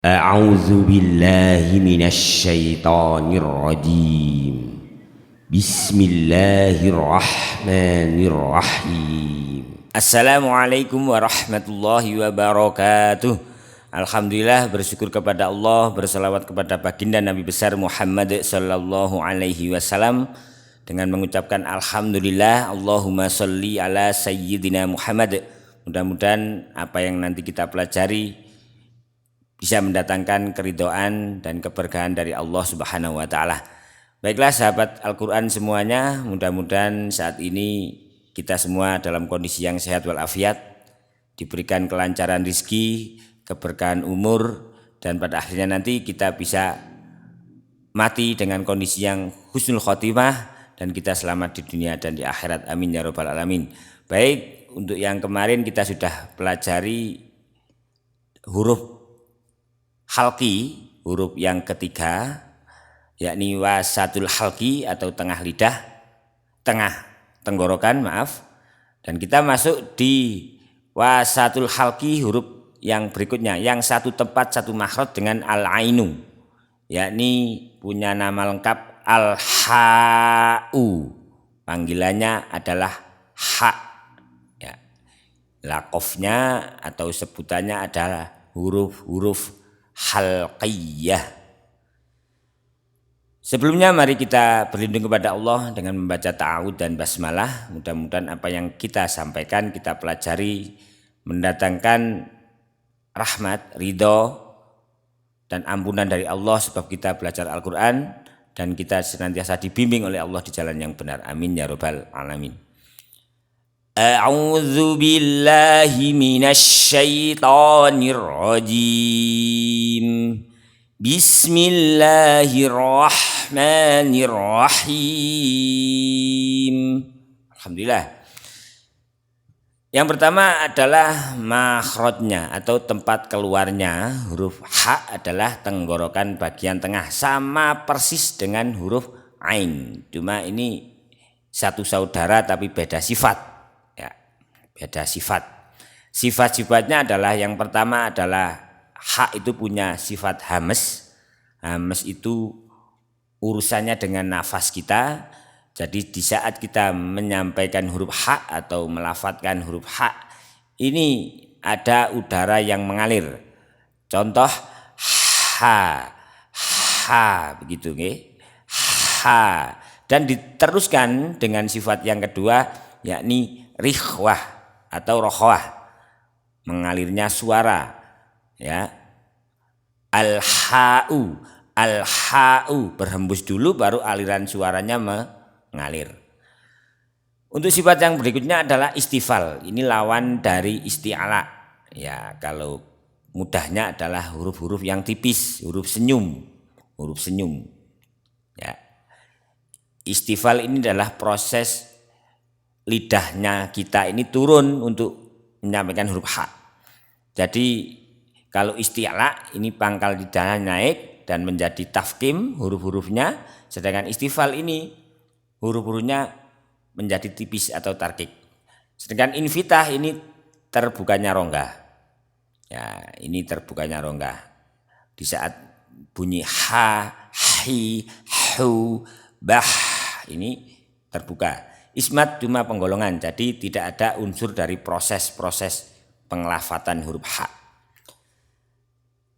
A'udzu billahi minasy syaithanir rajim. Bismillahirrahmanirrahim. Assalamualaikum warahmatullahi wabarakatuh. Alhamdulillah, bersyukur kepada Allah, berselawat kepada baginda Nabi besar Muhammad sallallahu alaihi wasallam dengan mengucapkan alhamdulillah, Allahumma sholli ala sayyidina Muhammad. Mudah-mudahan apa yang nanti kita pelajari bisa mendatangkan keridhaan dan keberkahan dari Allah Subhanahu wa taala. Baiklah sahabat Al-Qur'an semuanya, mudah-mudahan saat ini kita semua dalam kondisi yang sehat walafiat, diberikan kelancaran rezeki, keberkahan umur, dan pada akhirnya nanti kita bisa mati dengan kondisi yang husnul khotimah dan kita selamat di dunia dan di akhirat. Amin ya rabbal alamin. Baik, untuk yang kemarin kita sudah pelajari huruf halqi, huruf yang ketiga, yakni wasatul halqi atau tengah lidah, tengah tenggorokan, maaf. Dan kita masuk di wasatul halqi, huruf yang berikutnya, yang satu tempat satu makhraj dengan al-ainu, yakni punya nama lengkap al-ha'u, panggilannya adalah ha, ya. Lakofnya atau sebutannya adalah huruf-huruf halqiyah. Sebelumnya mari kita berlindung kepada Allah dengan membaca ta'awudz dan basmalah. Mudah-mudahan apa yang kita sampaikan, kita pelajari mendatangkan rahmat, ridho dan ampunan dari Allah, sebab kita belajar Al-Quran dan kita senantiasa dibimbing oleh Allah di jalan yang benar. Amin ya rabbal alamin. A'udzu billahi minasy syaithanir rajim. Bismillahirrahmanirrahim. Alhamdulillah. Yang pertama adalah makhrajnya atau tempat keluarnya. Huruf ha adalah tenggorokan bagian tengah, sama persis dengan huruf ain. Cuma ini satu saudara tapi beda sifat. Beda sifat. Sifat-sifatnya adalah, yang pertama adalah ha itu punya sifat hames. Hames itu urusannya dengan nafas kita. Jadi di saat kita menyampaikan huruf ha atau melafadzkan huruf ha, ini ada udara yang mengalir. Contoh ha, begitu nggih. Ha, dan diteruskan dengan sifat yang kedua, yakni rikhwah atau rokhwah, mengalirnya suara, ya. Al-ha'u, berhembus dulu baru aliran suaranya mengalir. Untuk sifat yang berikutnya adalah istifal. Ini lawan dari isti'ala. Ya, kalau mudahnya adalah huruf-huruf yang tipis, huruf senyum. Ya. Istifal ini adalah proses lidahnya kita ini turun untuk menyampaikan huruf ha. Jadi kalau isti'la ini pangkal lidahnya naik dan menjadi tafkim huruf-hurufnya, sedangkan istifal ini huruf-hurufnya menjadi tipis atau tarkik. Sedangkan infitah ini terbukanya rongga. Ya, ini terbukanya rongga. Di saat bunyi ha, hi, hu, bah, ini terbuka. Ismat cuma penggolongan, jadi tidak ada unsur dari proses-proses pengelafatan huruf ha.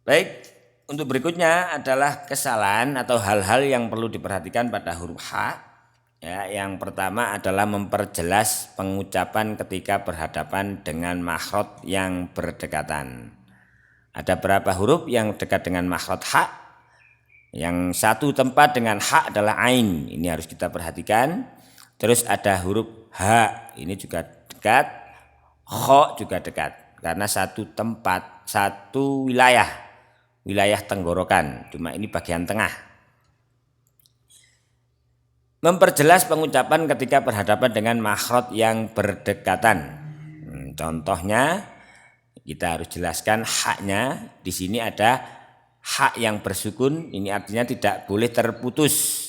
Baik, untuk berikutnya adalah kesalahan atau hal-hal yang perlu diperhatikan pada huruf ha. Ya, yang pertama adalah memperjelas pengucapan ketika berhadapan dengan makhraj yang berdekatan. Ada berapa huruf yang dekat dengan makhraj ha? Yang satu tempat dengan ha adalah ain, ini harus kita perhatikan. Terus ada huruf ha, ini juga dekat, kho juga dekat, karena satu tempat, satu wilayah tenggorokan, cuma ini bagian tengah. Memperjelas pengucapan ketika berhadapan dengan makhraj yang berdekatan. Contohnya kita harus jelaskan haknya. Di sini ada hak yang bersukun, ini artinya tidak boleh terputus.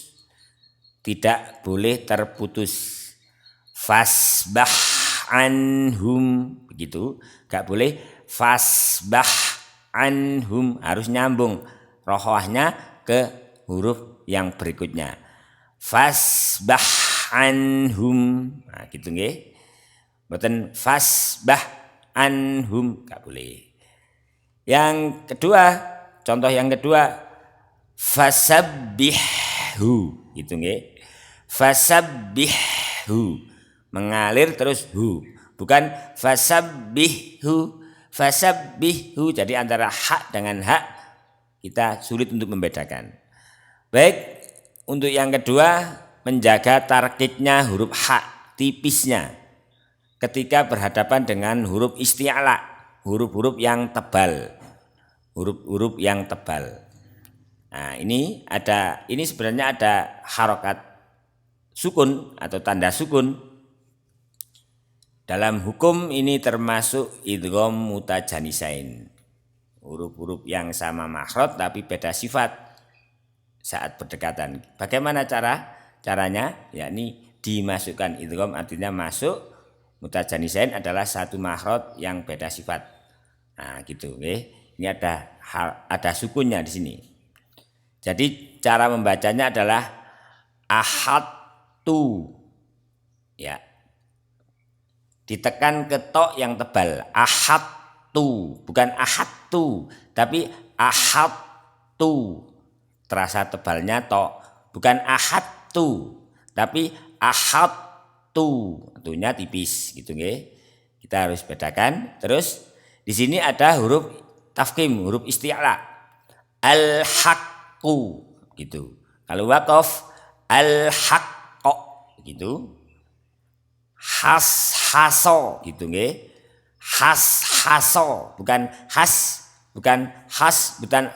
Tidak boleh terputus. Fasbah anhum, begitu, gak boleh fasbah anhum, harus nyambung rohwahnya ke huruf yang berikutnya. Fasbah anhum, nah gitu nggih. Mboten fasbah anhum, enggak boleh. Yang kedua, contoh yang kedua, fasabbihu, gitu nggih. Fasabbihu, mengalir terus hu, bukan fasabbihu, fasabbihu. Jadi antara hak dengan hak kita sulit untuk membedakan. Baik, untuk yang kedua, menjaga tarkiknya huruf hak, tipisnya ketika berhadapan dengan huruf isti'la, huruf-huruf yang tebal. Huruf-huruf yang tebal. Nah, ini sebenarnya ada harokat sukun atau tanda sukun. Dalam hukum ini termasuk idgham mutajanisain. Huruf-huruf yang sama makhraj tapi beda sifat saat berdekatan. Bagaimana caranya? Yakni dimasukkan idgham, artinya masuk, mutajanisain adalah satu makhraj yang beda sifat. Nah, gitu nggih. Ini ada sukunnya di sini. Jadi cara membacanya adalah ahadtu. Ya. Ditekan ke to yang tebal. Ahadtu, bukan ahadtu, tapi ahadtu. Terasa tebalnya to, bukan ahadtu, tapi ahadtu. Tuhnya tipis gitu nggih. Kita harus bedakan. Terus di sini ada huruf tafkhim, huruf isti'la. Al-haqqu gitu. Kalau waqaf al-haqqo gitu. Has-haso gitu nggih. Has-haso, bukan has, bukan has, bukan.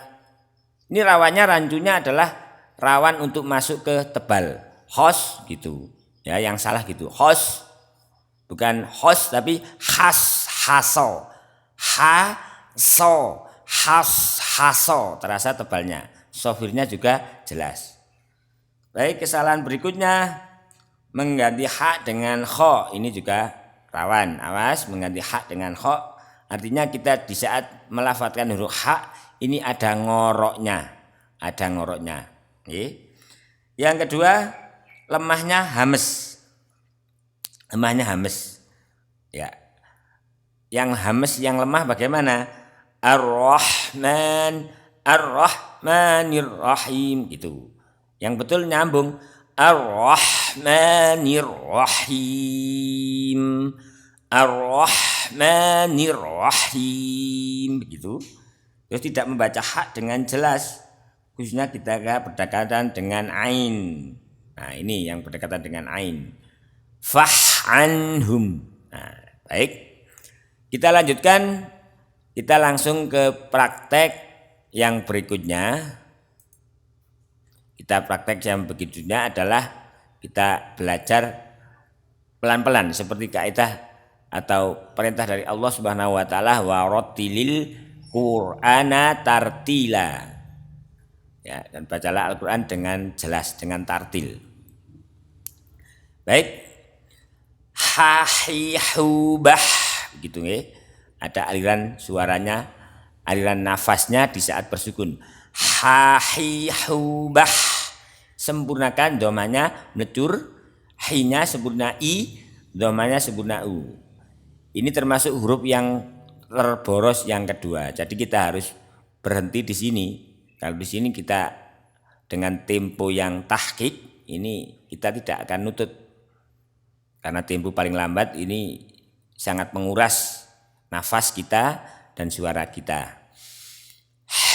Ini rawannya, rancunya adalah rawan untuk masuk ke tebal. Hos gitu. Ya, yang salah gitu. Hos, bukan hos tapi has-haso. Ha-so, has-haso, terasa tebalnya. Sofirnya juga jelas. Baik, kesalahan berikutnya mengganti hak dengan kho. Ini juga rawan. Awas, mengganti hak dengan kho. Artinya kita di saat melafadzkan huruf hak ini ada ngoroknya. Ada ngoroknya. Yang kedua, lemahnya hames. Lemahnya hames. Ya. Yang hames, yang lemah bagaimana? Ar-Rahman, Ar-Rahmanir Rahim gitu. Yang betul nyambung Ar-Rahmanir Rahim, Ar-Rahmanir Rahim begitu. Terus tidak membaca hak dengan jelas, khususnya kita berdekatan dengan ain. Nah, ini yang berdekatan dengan ain. Fah'anhum. Nah, baik. Kita lanjutkan, kita langsung ke praktek yang berikutnya. Kita praktek yang berikutnya adalah kita belajar pelan-pelan seperti kaidah atau perintah dari Allah Subhanahu wa taala, wa rattilil Qur'ana tartila. Ya, dan bacalah Al-Qur'an dengan jelas, dengan tartil. Baik. Hahihubah begitu nggih. Ada aliran suaranya, aliran nafasnya di saat bersukun. Hahihubah. Sempurnakan domanya melecur, hi-nya sempurna i, domanya sempurna u. Ini termasuk huruf yang terboros yang kedua. Jadi kita harus berhenti di sini. Kalau di sini kita dengan tempo yang tahqiq, ini kita tidak akan nutut. Karena tempo paling lambat ini sangat menguras nafas kita dan suara kita.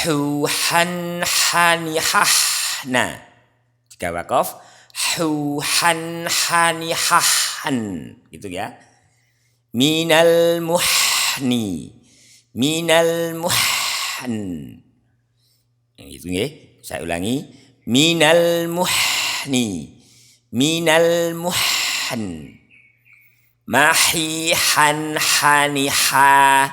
Huhan hanihah. Nah, jika waqaf huhan hanihahan gitu ya. Minal muhni, minal muhn. Yang itu nggih, saya ulangi. Minal muhni, minal muhn. Mahihan haniha,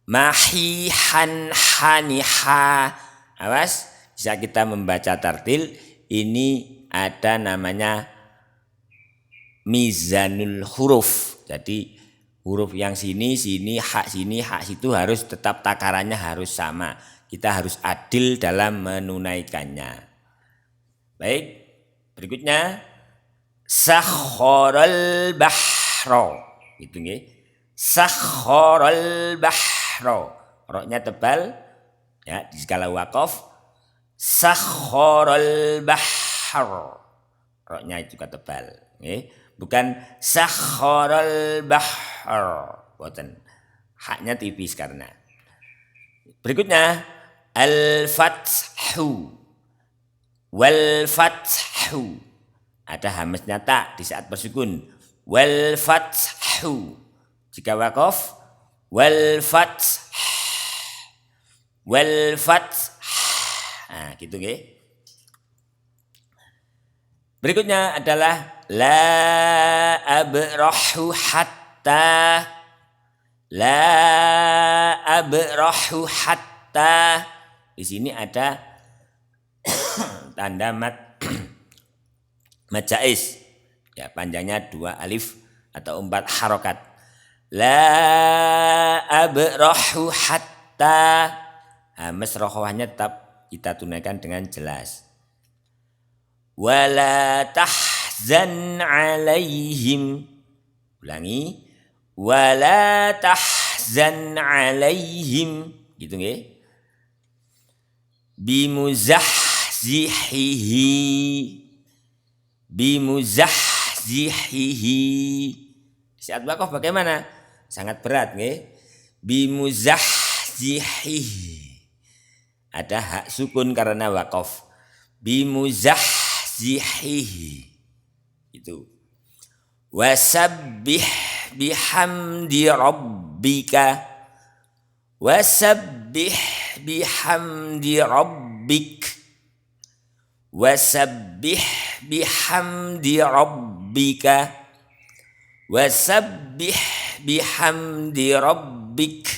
mahihan haniha. Awas, bisa kita membaca tartil. Ini ada namanya mizanul huruf. Jadi huruf yang sini, hak situ harus tetap takarannya harus sama. Kita harus adil dalam menunaikannya. Baik, berikutnya sakharal bahra. Gitu nggih. Sakharal bahra. Roknya tebal ya di skala waqaf. Sakharal bahr. Roknya juga tebal, nggih. Bukan sakharal bahr. Boten. Haknya tipis karena. Berikutnya al-fathu. Wal fathu. Ada hamznya ta di saat bersukun. Wal fathu. Jika waqaf wal fath. Wal fath. Nah, gitu nggih. Berikutnya adalah la abrahu hatta. La abrahu hatta. Di sini ada tanda mad jaiz. Ya, panjangnya 2 alif atau 4 harokat. La abrahu hatta. Hamz rokhawahnya tetap kita tunaikan dengan jelas. Wala tahzan alaihim. Ulangi. Wala tahzan alaihim. Gitu nggih. Bimuzahzihihi. Di saat waqaf bagaimana? Sangat berat nggih. Bimuzahzihihi. Ada hak sukun karena waqaf. Bimuzahzihihi. Itu. Wasabbih bihamdi rabbika. Wasabbih bihamdi rabbik. Wasabbih bihamdi rabbika. Wasabbih bihamdi rabbik.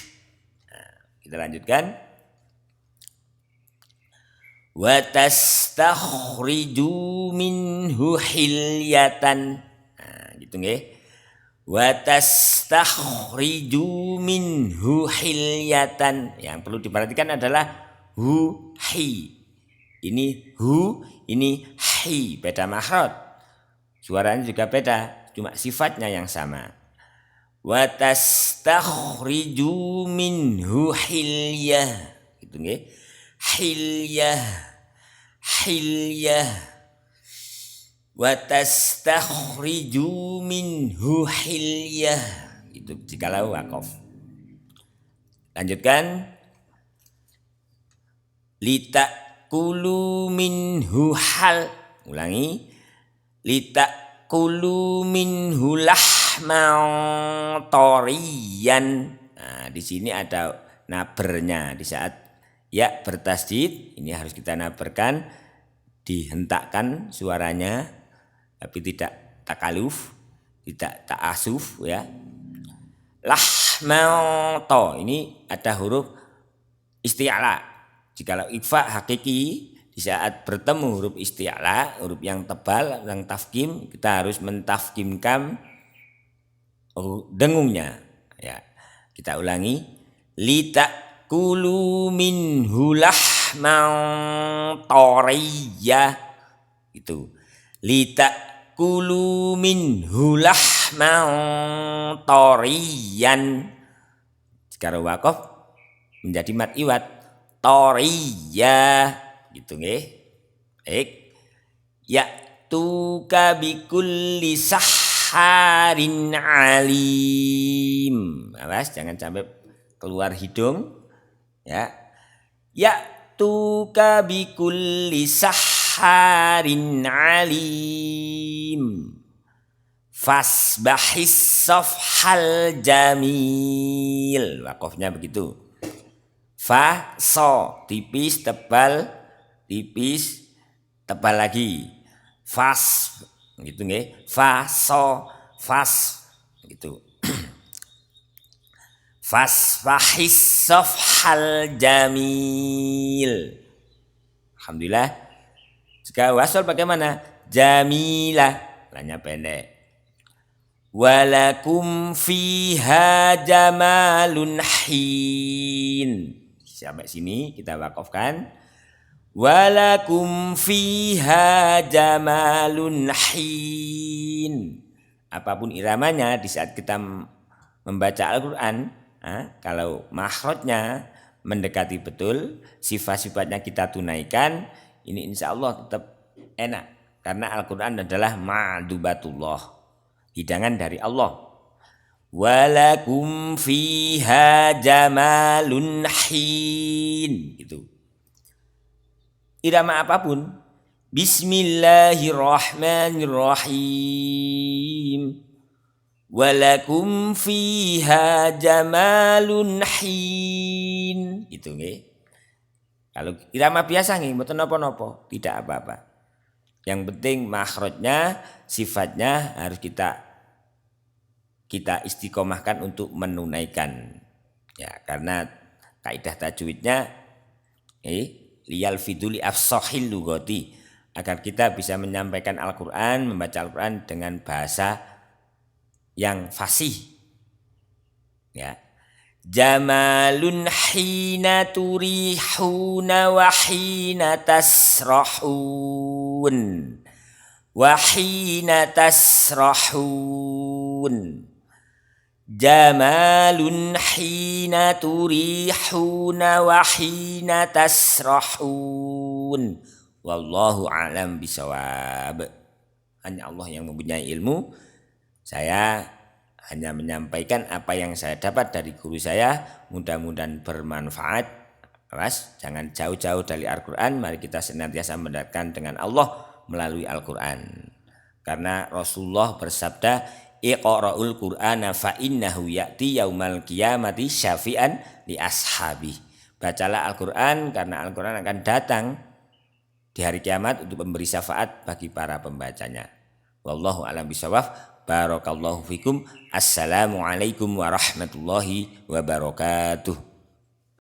Nah, kita lanjutkan. Wa tastakhriju minhu hilyatan. Nah, gitu nggih. Wa tastakhriju minhu hilyatan. Yang perlu diperhatikan adalah hu hi. Ini hu, ini hi, beda makhraj. Suaranya juga beda, cuma sifatnya yang sama. Wa tastakhriju minhu hilyah. Gitu nggih. Hilyah. Hilyah. Wa tastakhriju minhu hilyah. Itu jikalau waqaf. Lanjutkan. Litakulu minhu hal. Ulangi. Litakulu minhu lahman tariyan. Nah, di sini ada nabernya. Di saat ya bertasdid, ini harus kita naberkan, dihentakkan suaranya, tapi tidak takaluf, tidak ta'asuf ya. Lahman to, ini ada huruf isti'la. Jikalau ikhfa hakiki, di saat bertemu huruf isti'la, huruf yang tebal, yang tafkim, kita harus mentafkimkan dengungnya. Ya, kita ulangi. Litakulu minhu lahman tariyya. Itu. Litakulu minhu lahman tariyan. Sekarang waqaf menjadi mad iwad. Tariyya. Gitu nggih. Baik. Ya'tuka bikulli sahharin alim. Awas jangan sampai keluar hidung ya. Ya'tuka bikulli sahharin alim. Fasbahis safhal jamil. Waqafnya begitu. Fa so tipis tebal tipis tebal lagi. Fas gitu nggih. Fa so fas gitu. Fasbahis safhal jamil. Alhamdulillah. Jika wasal bagaimana? Jamilah. Lanya pendek. Walakum fiha jamalun hin. Sampai sini kita wakafkan. Walakum fiha jamalun hin. Apapun iramanya di saat kita membaca Al-Quran, kalau makhrajnya mendekati betul, sifat-sifatnya kita tunaikan, ini insya Allah tetap enak. Karena Al-Quran adalah ma'dubatullah, hidangan dari Allah. Walakum fiha jamalun hin. Gitu. Irama apapun. Bismillahirrahmanirrahim. Walakum fiha jamalun hin. Itu nggih. Kalau irama biasa nggih mboten napa-napa, tidak apa-apa. Yang penting makhrajnya, sifatnya harus kita istiqomahkan untuk menunaikan. Ya, karena kaidah tajwidnya liyal fiduli afsahil lugati, agar kita bisa menyampaikan Al-Qur'an, membaca Al-Qur'an dengan bahasa yang fasih. Ya. Jamalun hina turihuna wa hina tasrahun. Wa hina tasrahun. Jamalun hina turihuna wa hina tasrahun. Wallahu a'lam bisawab. Hanya Allah yang mempunyai ilmu. Saya hanya menyampaikan apa yang saya dapat dari guru saya, mudah-mudahan bermanfaat. Awas, jangan jauh-jauh dari Al-Quran, mari kita senantiasa mendekatkan dengan Allah melalui Al-Quran. Karena Rasulullah bersabda, Iqra'ul Qur'ana fa innahu ya'ti yaumal qiyamati syafi'an li ashabi. Bacalah Al-Quran karena Al-Quran akan datang di hari kiamat untuk memberi syafaat bagi para pembacanya. Wallahu a'lam bishawab. Barakallahu fikum. Assalamualaikum warahmatullahi wabarakatuh.